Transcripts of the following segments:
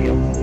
you.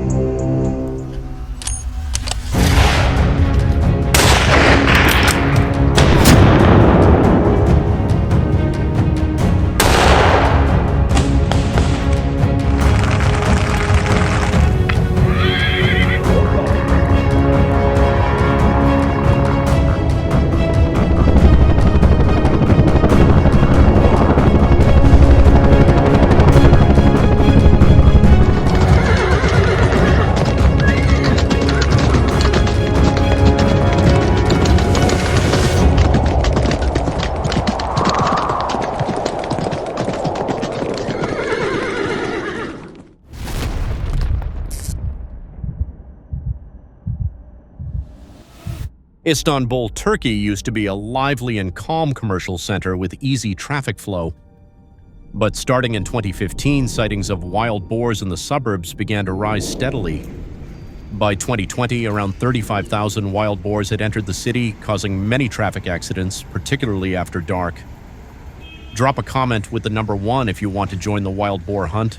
Istanbul, Turkey used to be a lively and calm commercial center with easy traffic flow. But starting in 2015, sightings of wild boars in the suburbs began to rise steadily. By 2020, around 35,000 wild boars had entered the city, causing many traffic accidents, particularly after dark. Drop a comment with the number 1 if you want to join the wild boar hunt.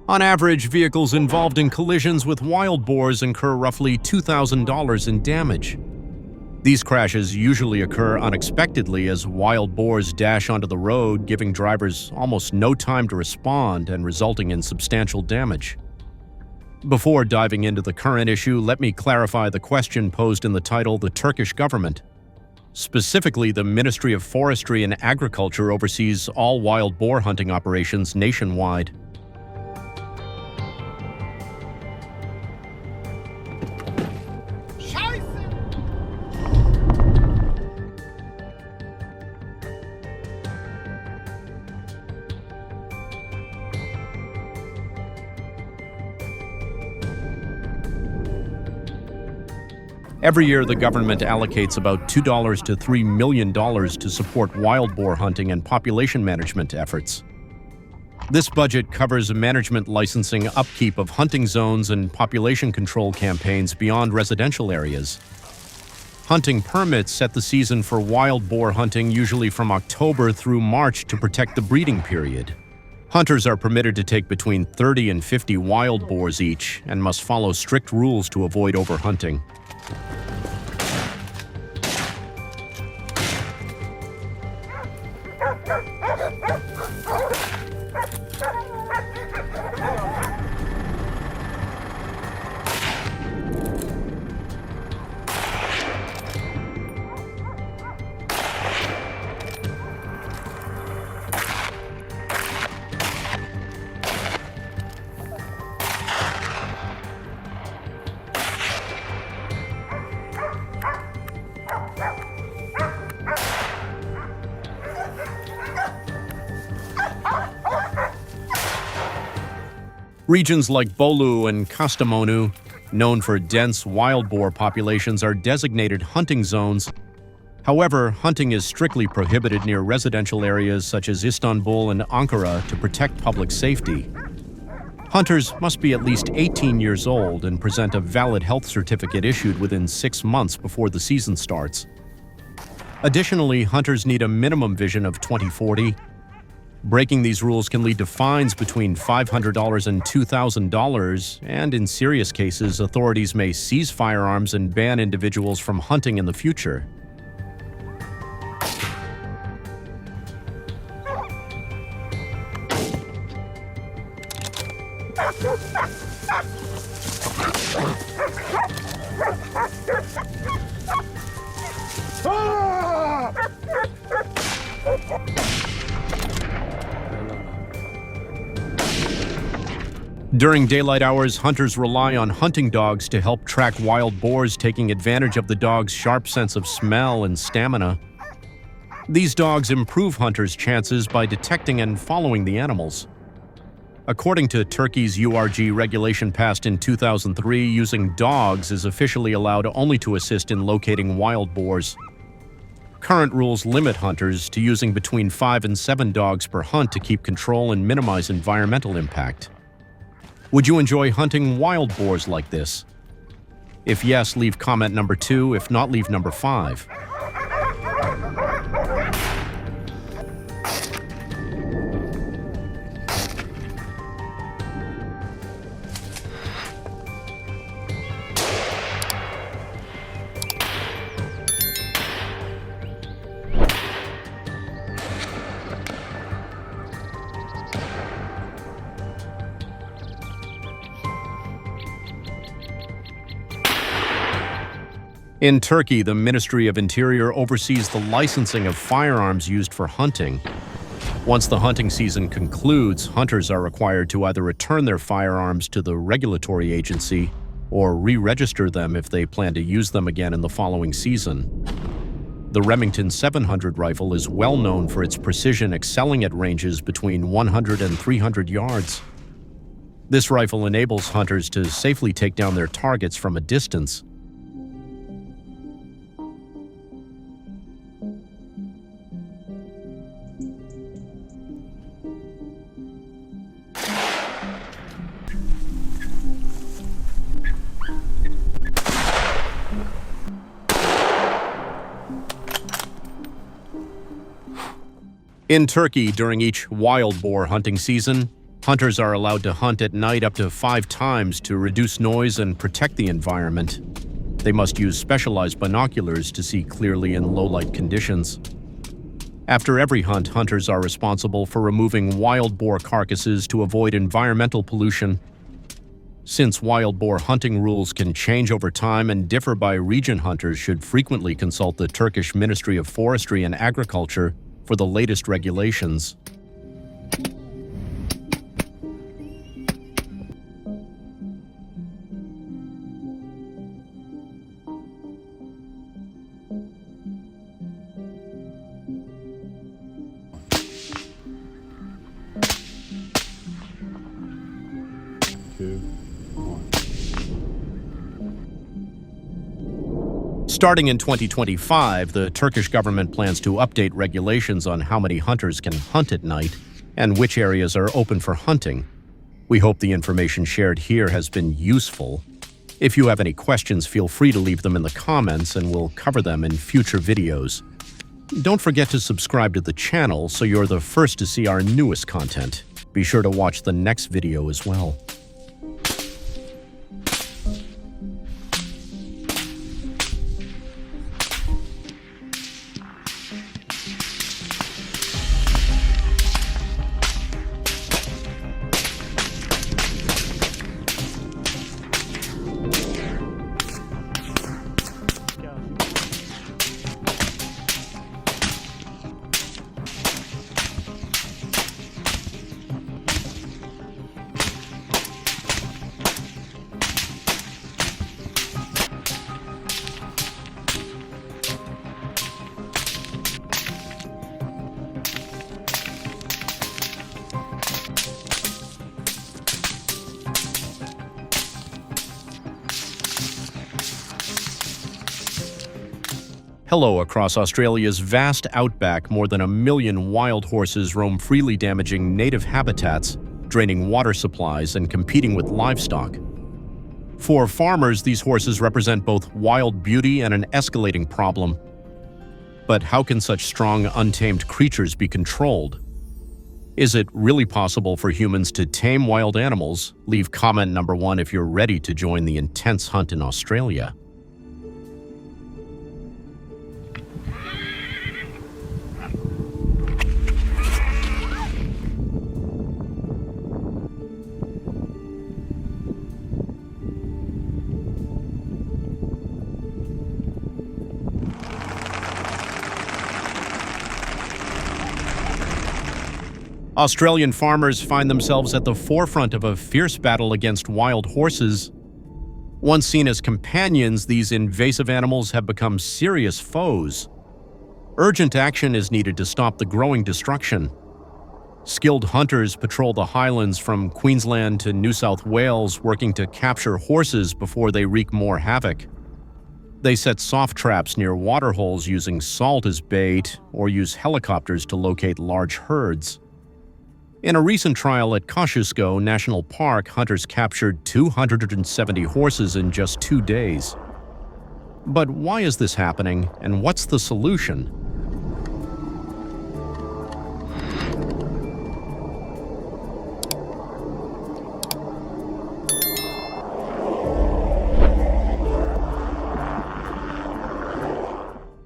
On average, vehicles involved in collisions with wild boars incur roughly $2,000 in damage. These crashes usually occur unexpectedly as wild boars dash onto the road, giving drivers almost no time to respond and resulting in substantial damage. Before diving into the current issue, let me clarify the question posed in the title, the Turkish government. Specifically, the Ministry of Forestry and Agriculture oversees all wild boar hunting operations nationwide. Every year, the government allocates about $2 to $3 million to support wild boar hunting and population management efforts. This budget covers management licensing, upkeep of hunting zones, and population control campaigns beyond residential areas. Hunting permits set the season for wild boar hunting usually from October through March to protect the breeding period. Hunters are permitted to take between 30 and 50 wild boars each and must follow strict rules to avoid overhunting. Regions like Bolu and Kastamonu, known for dense wild boar populations, are designated hunting zones. However, hunting is strictly prohibited near residential areas such as Istanbul and Ankara to protect public safety. Hunters must be at least 18 years old and present a valid health certificate issued within 6 months before the season starts. Additionally, hunters need a minimum vision of 20/40. Breaking these rules can lead to fines between $500 and $2,000, and in serious cases, authorities may seize firearms and ban individuals from hunting in the future. During daylight hours, hunters rely on hunting dogs to help track wild boars, taking advantage of the dog's sharp sense of smell and stamina. These dogs improve hunters' chances by detecting and following the animals. According to Turkey's URG regulation passed in 2003, using dogs is officially allowed only to assist in locating wild boars. Current rules limit hunters to using between 5 and 7 dogs per hunt to keep control and minimize environmental impact. Would you enjoy hunting wild boars like this? If yes, leave comment number 2. If not, leave number 5. In Turkey, the Ministry of Interior oversees the licensing of firearms used for hunting. Once the hunting season concludes, hunters are required to either return their firearms to the regulatory agency or re-register them if they plan to use them again in the following season. The Remington 700 rifle is well known for its precision, excelling at ranges between 100 and 300 yards. This rifle enables hunters to safely take down their targets from a distance. In Turkey, during each wild boar hunting season, hunters are allowed to hunt at night up to 5 times to reduce noise and protect the environment. They must use specialized binoculars to see clearly in low-light conditions. After every hunt, hunters are responsible for removing wild boar carcasses to avoid environmental pollution. Since wild boar hunting rules can change over time and differ by region, hunters should frequently consult the Turkish Ministry of Forestry and Agriculture for the latest regulations. Starting in 2025, the Turkish government plans to update regulations on how many hunters can hunt at night and which areas are open for hunting. We hope the information shared here has been useful. If you have any questions, feel free to leave them in the comments and we'll cover them in future videos. Don't forget to subscribe to the channel so you're the first to see our newest content. Be sure to watch the next video as well. Hello, across Australia's vast outback, more than 1 million wild horses roam freely, damaging native habitats, draining water supplies, and competing with livestock. For farmers, these horses represent both wild beauty and an escalating problem. But how can such strong, untamed creatures be controlled? Is it really possible for humans to tame wild animals? Leave comment number 1 if you're ready to join the intense hunt in Australia. Australian farmers find themselves at the forefront of a fierce battle against wild horses. Once seen as companions, these invasive animals have become serious foes. Urgent action is needed to stop the growing destruction. Skilled hunters patrol the highlands from Queensland to New South Wales, working to capture horses before they wreak more havoc. They set soft traps near water holes using salt as bait or use helicopters to locate large herds. In a recent trial at Kosciuszko National Park, hunters captured 270 horses in just 2 days. But why is this happening, and what's the solution?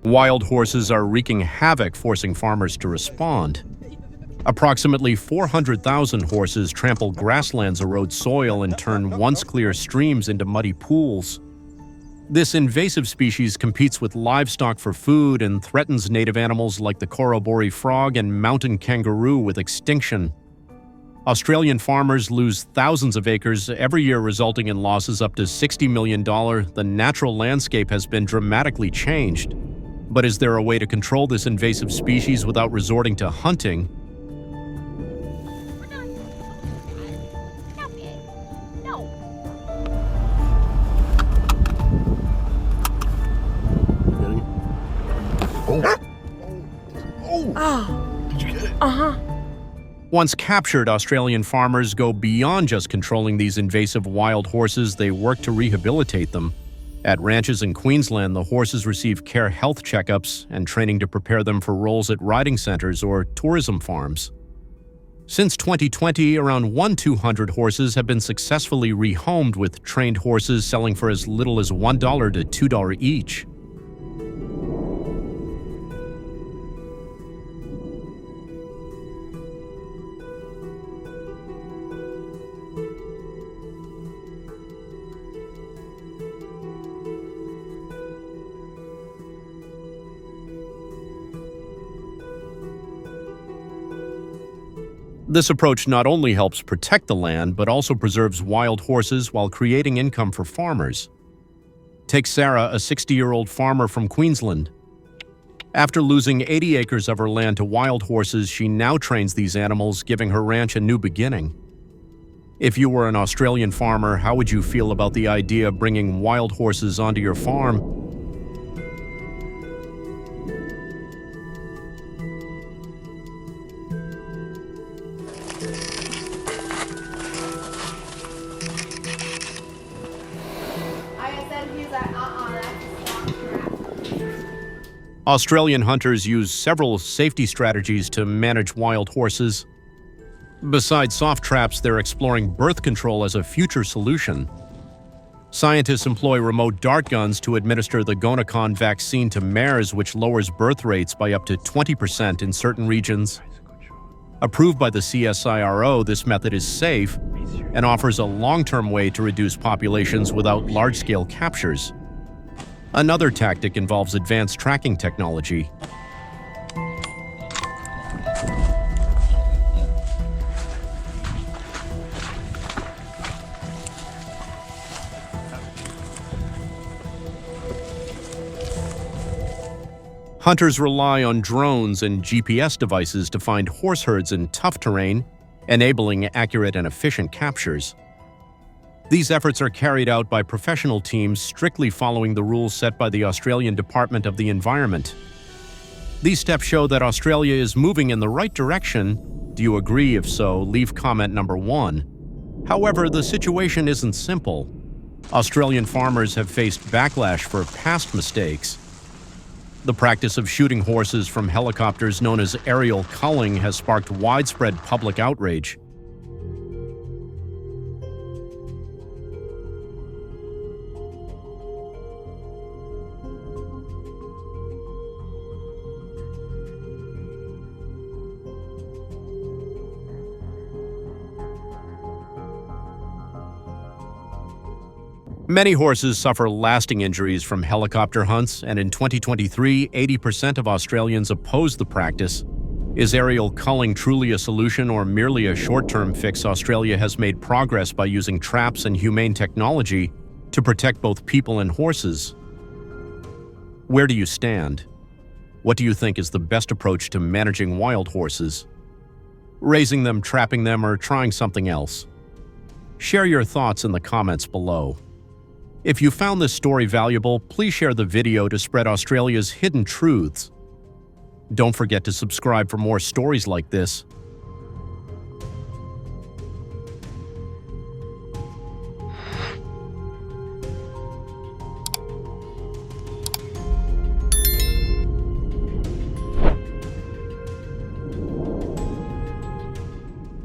Wild horses are wreaking havoc, forcing farmers to respond. Approximately 400,000 horses trample grasslands, erode soil, and turn once clear streams into muddy pools. This invasive species competes with livestock for food and threatens native animals like the corroboree frog and mountain kangaroo with extinction. Australian farmers lose thousands of acres every year, resulting in losses up to $60 million. The natural landscape has been dramatically changed. But is there a way to control this invasive species without resorting to hunting? Once captured, Australian farmers go beyond just controlling these invasive wild horses. They work to rehabilitate them. At ranches in Queensland, the horses receive care health checkups and training to prepare them for roles at riding centers or tourism farms. Since 2020, around 200 horses have been successfully rehomed, with trained horses selling for as little as $1 to $2 each. This approach not only helps protect the land, but also preserves wild horses while creating income for farmers. Take Sarah, a 60-year-old farmer from Queensland. After losing 80 acres of her land to wild horses, she now trains these animals, giving her ranch a new beginning. If you were an Australian farmer, how would you feel about the idea of bringing wild horses onto your farm? Australian hunters use several safety strategies to manage wild horses. Besides soft traps, they're exploring birth control as a future solution. Scientists employ remote dart guns to administer the Gonacon vaccine to mares, which lowers birth rates by up to 20% in certain regions. Approved by the CSIRO, this method is safe and offers a long-term way to reduce populations without large-scale captures. Another tactic involves advanced tracking technology. Hunters rely on drones and GPS devices to find horse herds in tough terrain, enabling accurate and efficient captures. These efforts are carried out by professional teams strictly following the rules set by the Australian Department of the Environment. These steps show that Australia is moving in the right direction. Do you agree? If so, leave comment number 1. However, the situation isn't simple. Australian farmers have faced backlash for past mistakes. The practice of shooting horses from helicopters, known as aerial culling, has sparked widespread public outrage. Many horses suffer lasting injuries from helicopter hunts, and in 2023, 80% of Australians oppose the practice. Is aerial culling truly a solution or merely a short-term fix? Australia has made progress by using traps and humane technology to protect both people and horses. Where do you stand? What do you think is the best approach to managing wild horses? Raising them, trapping them, or trying something else? Share your thoughts in the comments below. If you found this story valuable, please share the video to spread Australia's hidden truths. Don't forget to subscribe for more stories like this.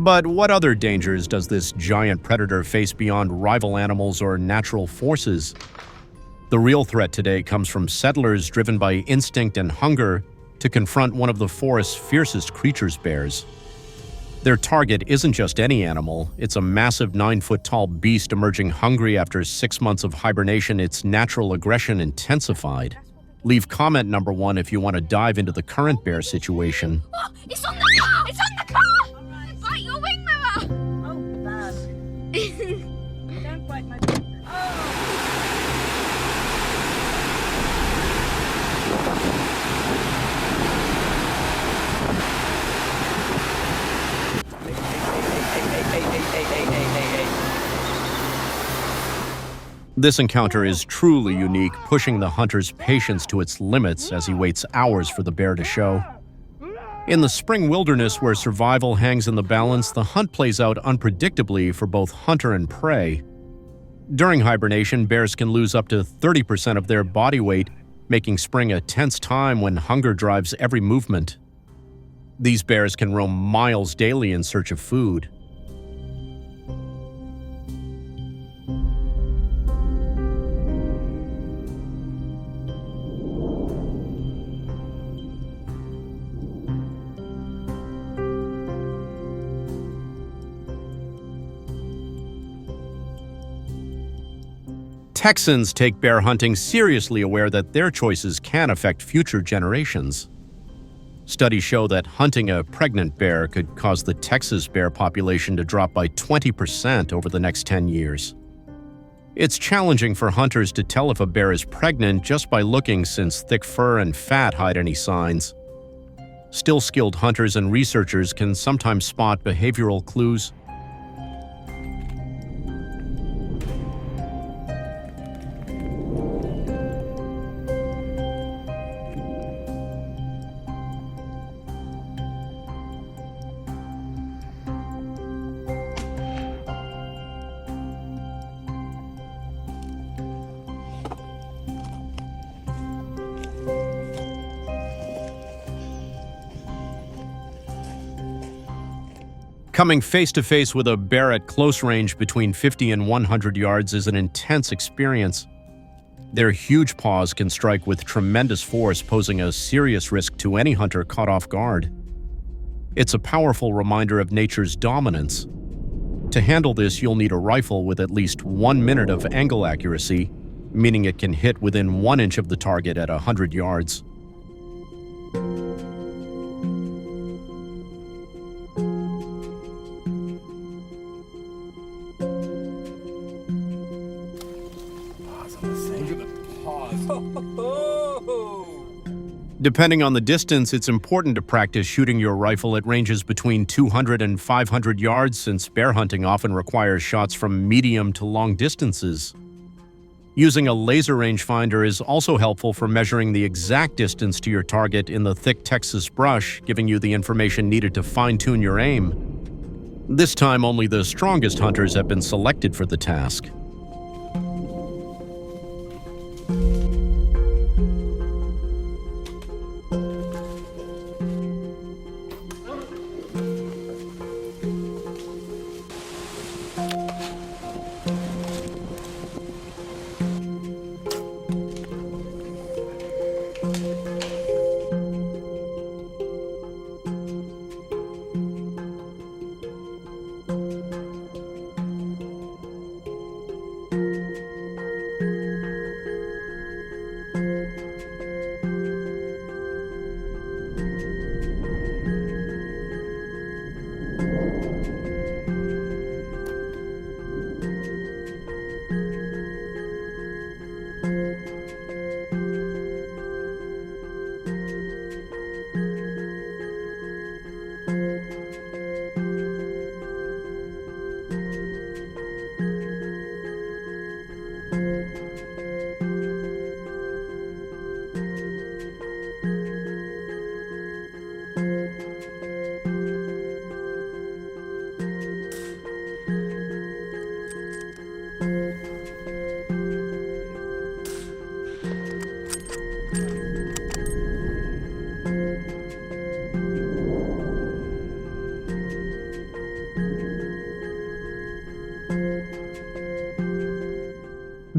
But what other dangers does this giant predator face beyond rival animals or natural forces? The real threat today comes from settlers driven by instinct and hunger to confront one of the forest's fiercest creatures, bears. Their target isn't just any animal, it's a massive 9-foot-tall beast emerging hungry after 6 months of hibernation. Its natural aggression intensified. Leave comment number 1 if you want to dive into the current bear situation. Oh, it's on the car! It's on the car! Bite your wing mirror! Oh, bad. Don't bite my... Oh! This encounter is truly unique, pushing the hunter's patience to its limits as he waits hours for the bear to show. In the spring wilderness where survival hangs in the balance, the hunt plays out unpredictably for both hunter and prey. During hibernation, bears can lose up to 30% of their body weight, making spring a tense time when hunger drives every movement. These bears can roam miles daily in search of food. Texans take bear hunting seriously, aware that their choices can affect future generations. Studies show that hunting a pregnant bear could cause the Texas bear population to drop by 20% over the next 10 years. It's challenging for hunters to tell if a bear is pregnant just by looking, since thick fur and fat hide any signs. Still, skilled hunters and researchers can sometimes spot behavioral clues. Coming face-to-face with a bear at close range between 50 and 100 yards is an intense experience. Their huge paws can strike with tremendous force, posing a serious risk to any hunter caught off guard. It's a powerful reminder of nature's dominance. To handle this, you'll need a rifle with at least 1 minute of angle accuracy, meaning it can hit within 1 inch of the target at 100 yards. Depending on the distance, it's important to practice shooting your rifle at ranges between 200 and 500 yards, since bear hunting often requires shots from medium to long distances. Using a laser rangefinder is also helpful for measuring the exact distance to your target in the thick Texas brush, giving you the information needed to fine-tune your aim. This time, only the strongest hunters have been selected for the task.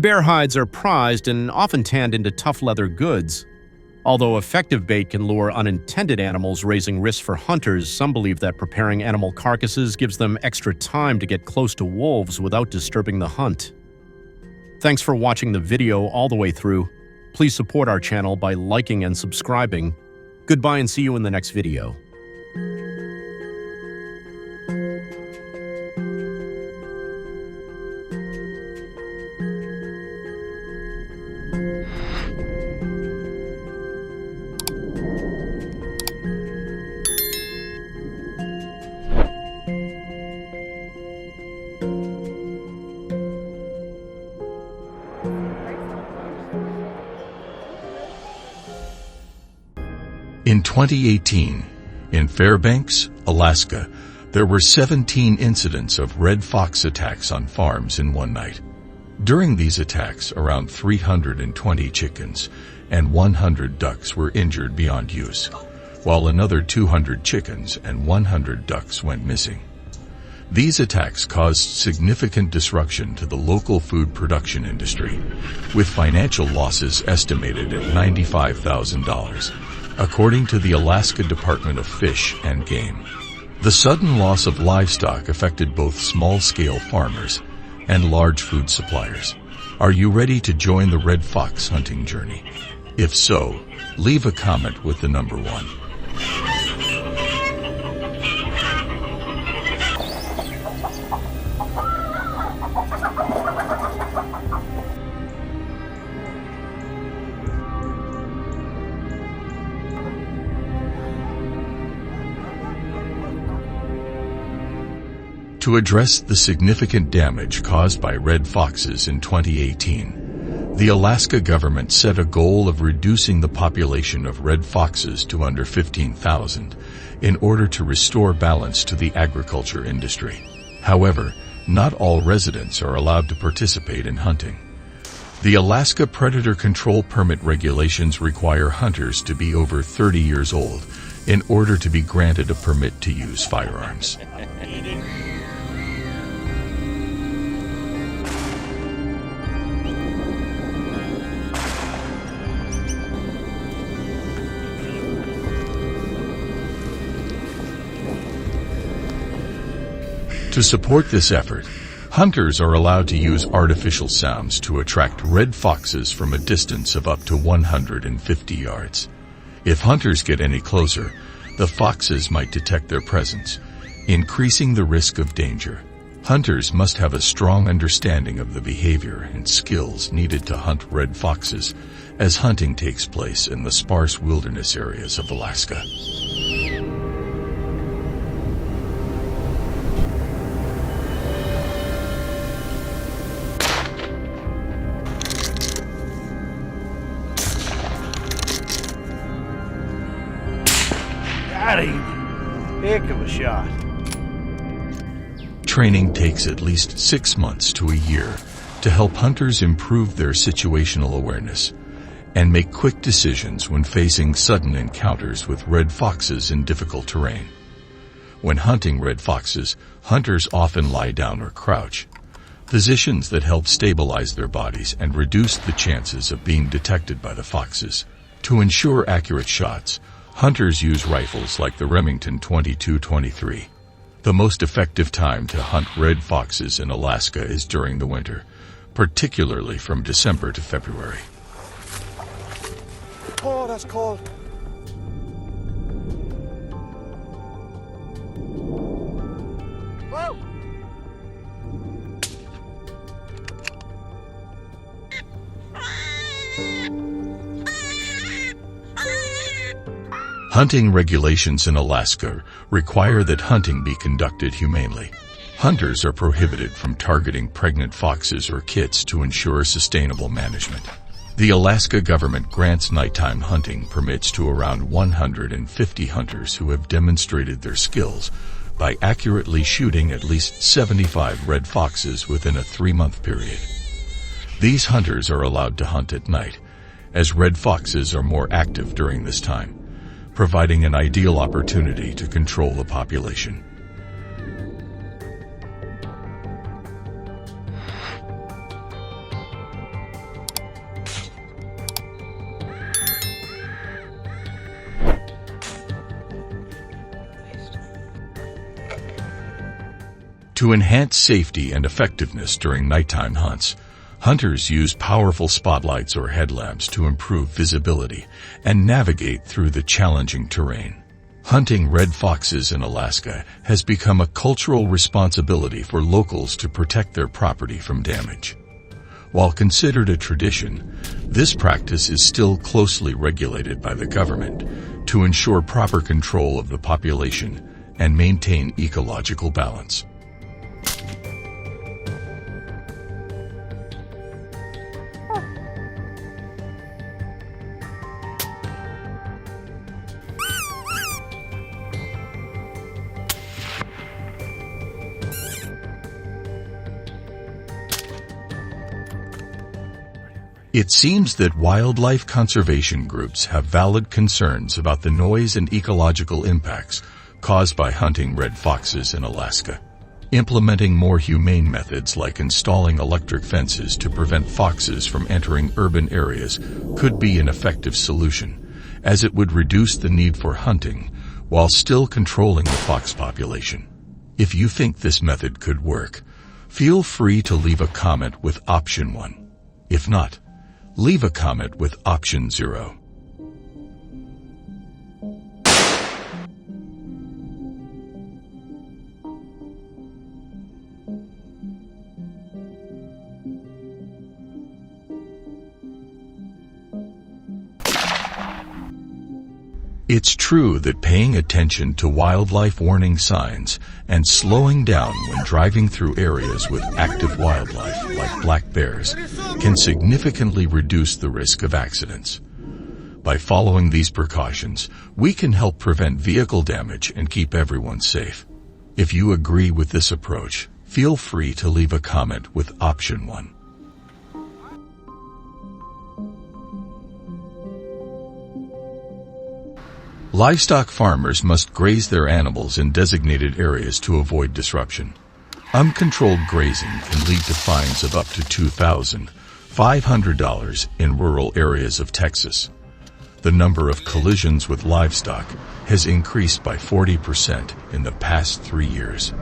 Bear hides are prized and often tanned into tough leather goods. Although effective bait can lure unintended animals, raising risks for hunters, some believe that preparing animal carcasses gives them extra time to get close to wolves without disturbing the hunt. Thanks for watching the video all the way through. Please support our channel by liking and subscribing. Goodbye and see you in the next video. In 2018, in Fairbanks, Alaska, there were 17 incidents of red fox attacks on farms in one night. During these attacks, around 320 chickens and 100 ducks were injured beyond use, while another 200 chickens and 100 ducks went missing. These attacks caused significant disruption to the local food production industry, with financial losses estimated at $95,000. According to the Alaska Department of Fish and Game, the sudden loss of livestock affected both small-scale farmers and large food suppliers. Are you ready to join the red fox hunting journey? If so, leave a comment with the number 1. To address the significant damage caused by red foxes in 2018, the Alaska government set a goal of reducing the population of red foxes to under 15,000 in order to restore balance to the agriculture industry. However, not all residents are allowed to participate in hunting. The Alaska Predator Control Permit regulations require hunters to be over 30 years old in order to be granted a permit to use firearms. To support this effort, hunters are allowed to use artificial sounds to attract red foxes from a distance of up to 150 yards. If hunters get any closer, the foxes might detect their presence, increasing the risk of danger. Hunters must have a strong understanding of the behavior and skills needed to hunt red foxes, as hunting takes place in the sparse wilderness areas of Alaska. Heck of a shot. Training takes at least 6 months to a year to help hunters improve their situational awareness and make quick decisions when facing sudden encounters with red foxes in difficult terrain. When hunting red foxes, hunters often lie down or crouch, positions that help stabilize their bodies and reduce the chances of being detected by the foxes. To ensure accurate shots, hunters use rifles like the Remington 22-23. The most effective time to hunt red foxes in Alaska is during the winter, particularly from December to February. Oh, that's cold. Whoa! Hunting regulations in Alaska require that hunting be conducted humanely. Hunters are prohibited from targeting pregnant foxes or kits to ensure sustainable management. The Alaska government grants nighttime hunting permits to around 150 hunters who have demonstrated their skills by accurately shooting at least 75 red foxes within a 3-month period. These hunters are allowed to hunt at night, as red foxes are more active during this time, providing an ideal opportunity to control the population. To enhance safety and effectiveness during nighttime hunts, hunters use powerful spotlights or headlamps to improve visibility and navigate through the challenging terrain. Hunting red foxes in Alaska has become a cultural responsibility for locals to protect their property from damage. While considered a tradition, this practice is still closely regulated by the government to ensure proper control of the population and maintain ecological balance. It seems that wildlife conservation groups have valid concerns about the noise and ecological impacts caused by hunting red foxes in Alaska. Implementing more humane methods like installing electric fences to prevent foxes from entering urban areas could be an effective solution, as it would reduce the need for hunting while still controlling the fox population. If you think this method could work, feel free to leave a comment with option 1. If not, leave a comment with option 0. It's true that paying attention to wildlife warning signs and slowing down when driving through areas with active wildlife like black bears can significantly reduce the risk of accidents. By following these precautions, we can help prevent vehicle damage and keep everyone safe. If you agree with this approach, feel free to leave a comment with option 1. Livestock farmers must graze their animals in designated areas to avoid disruption. Uncontrolled grazing can lead to fines of up to $2,500 in rural areas of Texas. The number of collisions with livestock has increased by 40% in the past 3 years.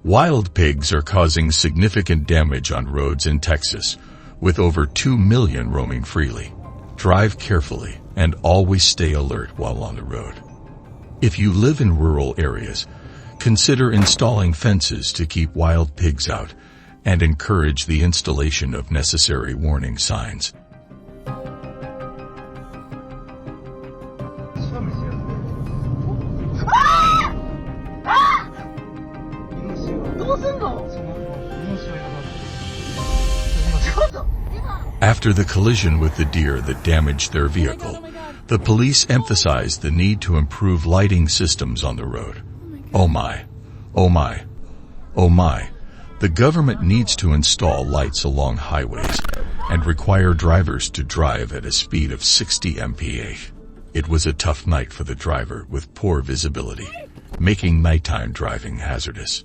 Wild pigs are causing significant damage on roads in Texas, with over 2 million roaming freely. Drive carefully and always stay alert while on the road. If you live in rural areas, consider installing fences to keep wild pigs out and encourage the installation of necessary warning signs. After the collision with the deer that damaged their vehicle, the police emphasized the need to improve lighting systems on the road. Oh my, oh my, oh my. The government needs to install lights along highways and require drivers to drive at a speed of 60 mph. It was a tough night for the driver with poor visibility, making nighttime driving hazardous.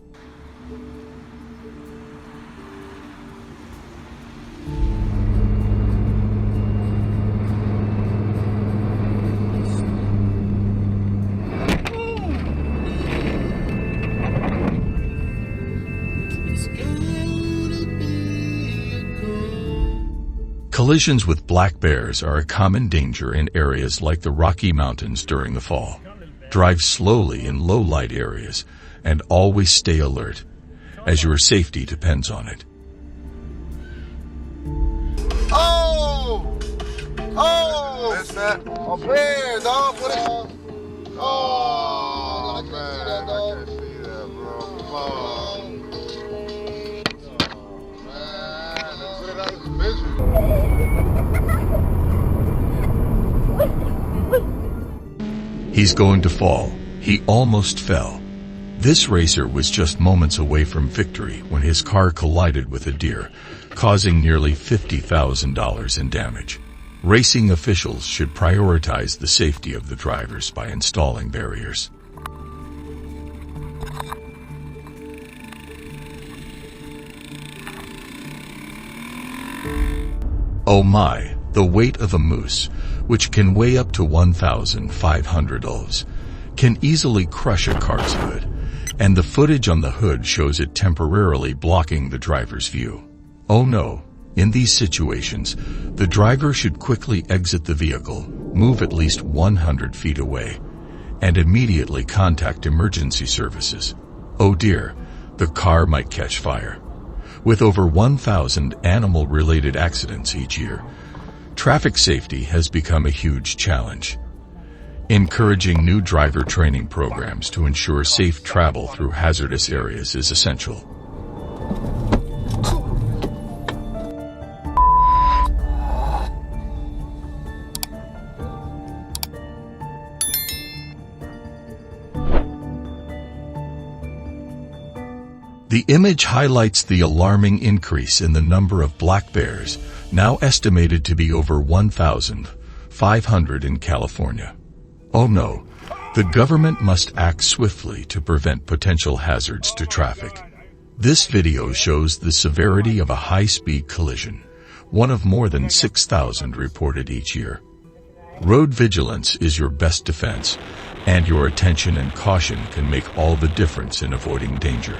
Collisions with black bears are a common danger in areas like the Rocky Mountains during the fall. Drive slowly in low-light areas and always stay alert, as your safety depends on it. Oh! Oh! That's that. A bear, dog. What is... Oh, man. I can't see that, bro. Come on. He's going to fall. He almost fell. This racer was just moments away from victory when his car collided with a deer, causing nearly $50,000 in damage. Racing officials should prioritize the safety of the drivers by installing barriers. Oh my, the weight of a moose, which can weigh up to 1,500 oz, can easily crush a car's hood, and the footage on the hood shows it temporarily blocking the driver's view. Oh no, in these situations, the driver should quickly exit the vehicle, move at least 100 feet away, and immediately contact emergency services. Oh dear, the car might catch fire. With over 1,000 animal-related accidents each year, traffic safety has become a huge challenge. Encouraging new driver training programs to ensure safe travel through hazardous areas is essential. The image highlights the alarming increase in the number of black bears, now estimated to be over 1,500 in California. Oh no, the government must act swiftly to prevent potential hazards to traffic. This video shows the severity of a high-speed collision, one of more than 6,000 reported each year. Road vigilance is your best defense, and your attention and caution can make all the difference in avoiding danger.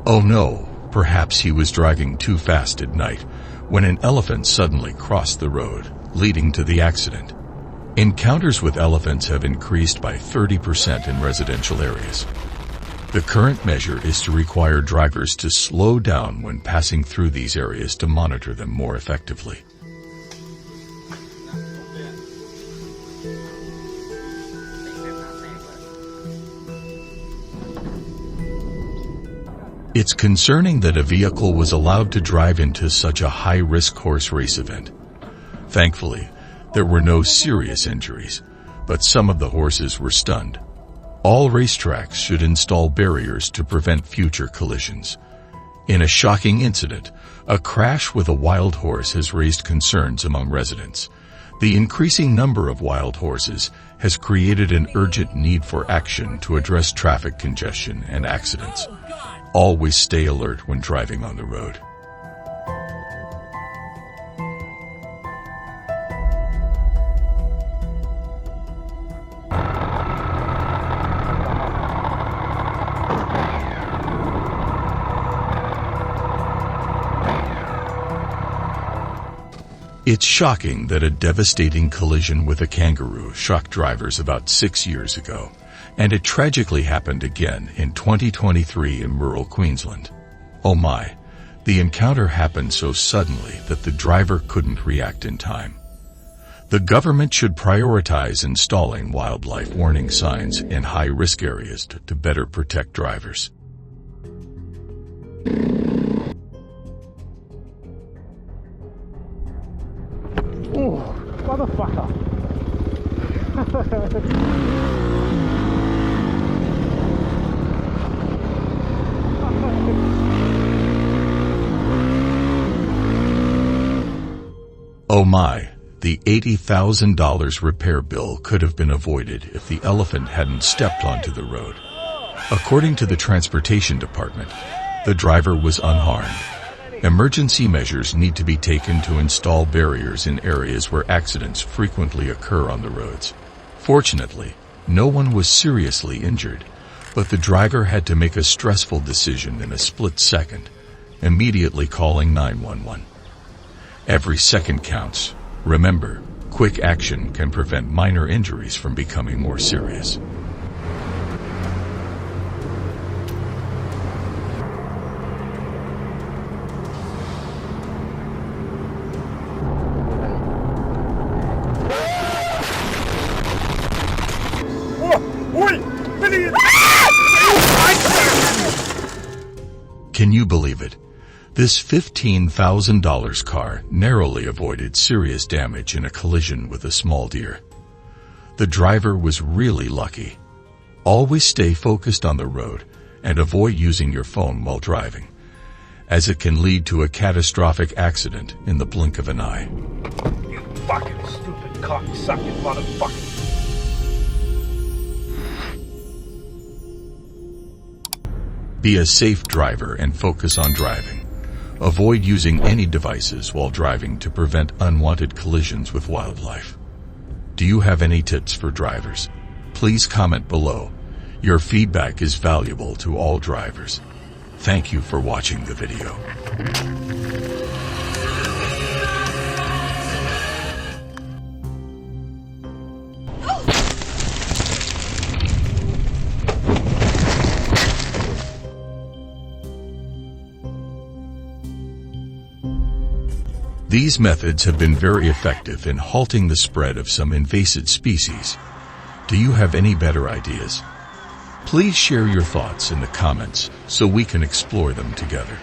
Oh no, perhaps he was driving too fast at night when an elephant suddenly crossed the road, leading to the accident. Encounters with elephants have increased by 30% in residential areas. The current measure is to require drivers to slow down when passing through these areas to monitor them more effectively. It's concerning that a vehicle was allowed to drive into such a high-risk horse race event. Thankfully, there were no serious injuries, but some of the horses were stunned. All racetracks should install barriers to prevent future collisions. In a shocking incident, a crash with a wild horse has raised concerns among residents. The increasing number of wild horses has created an urgent need for action to address traffic congestion and accidents. Always stay alert when driving on the road. It's shocking that a devastating collision with a kangaroo shocked drivers about 6 years ago, and it tragically happened again in 2023 in rural Queensland. Oh my, the encounter happened so suddenly that the driver couldn't react in time. The government should prioritize installing wildlife warning signs in high-risk areas to better protect drivers. Oh, motherfucker! Oh my, the $80,000 repair bill could have been avoided if the elephant hadn't stepped onto the road. According to the Transportation Department, the driver was unharmed. Emergency measures need to be taken to install barriers in areas where accidents frequently occur on the roads. Fortunately, no one was seriously injured, but the driver had to make a stressful decision in a split second, immediately calling 911. Every second counts. Remember, quick action can prevent minor injuries from becoming more serious. Can you believe it? This $15,000 car narrowly avoided serious damage in a collision with a small deer. The driver was really lucky. Always stay focused on the road and avoid using your phone while driving, as it can lead to a catastrophic accident in the blink of an eye. You fucking stupid cocksucking motherfucker. Be a safe driver and focus on driving. Avoid using any devices while driving to prevent unwanted collisions with wildlife. Do you have any tips for drivers? Please comment below. Your feedback is valuable to all drivers. Thank you for watching the video. These methods have been very effective in halting the spread of some invasive species. Do you have any better ideas? Please share your thoughts in the comments so we can explore them together.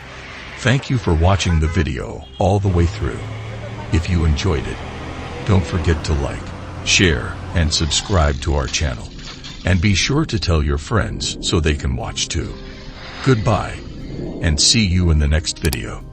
Thank you for watching the video all the way through. If you enjoyed it, don't forget to like, share, and subscribe to our channel. And be sure to tell your friends so they can watch too. Goodbye, and see you in the next video.